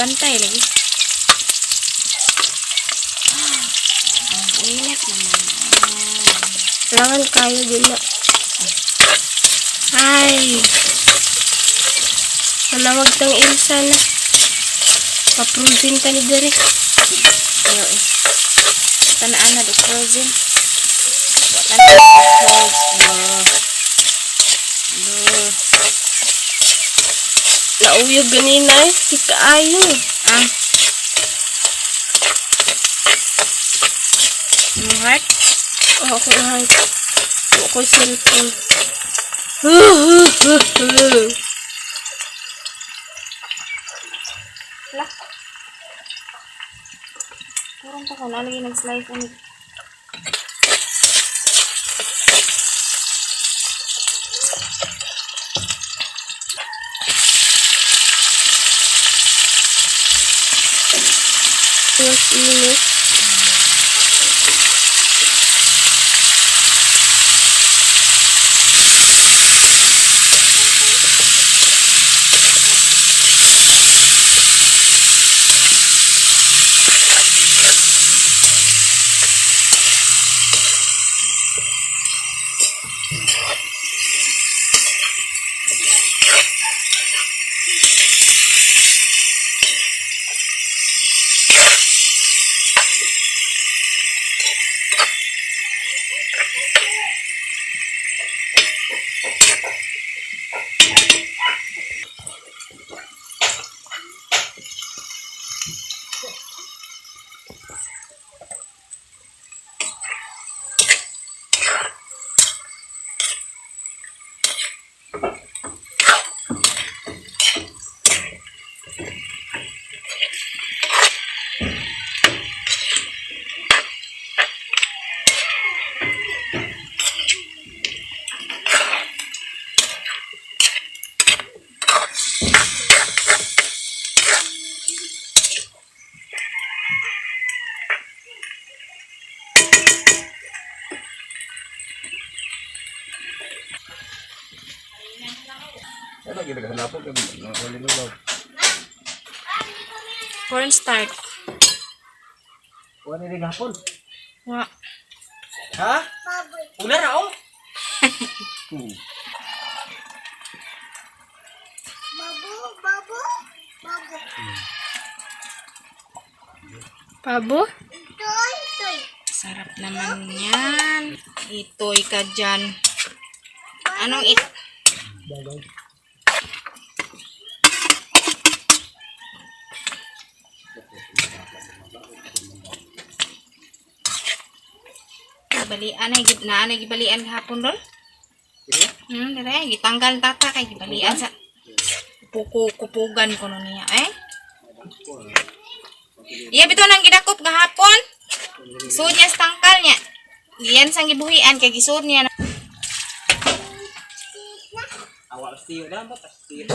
bantay lagi. Ang init naman. Kailangan kayo din na. Ay. Manawag tang Ilsa na. Pa-frozen ta ni Dere. Ayaw eh. Tanaan na do frozen. Wala na frozen. Nauyog ganina eh. Kita ayo. Ah. Heart? Oh, ako heart. Ako cellphone. Lah. Kurang pa ko na lagi nag-slice ani. Mas init. Corn start. Wala rin hapon. Wa. Ha? Una na oh. Pabo? Sarap naman yan. Itoy ka dyan. Anong Gibalian ay gibnaan ay gibalian hapon doon. Dire gitanggal tata kay gibalian sa kupugan ko niya eh. Iya bitaw nang gidakop gahapon. Sud niya sa tangkal niya. Diyan sang gibuhian kay gisud niya. Awal stiyo na ba? Stiyo.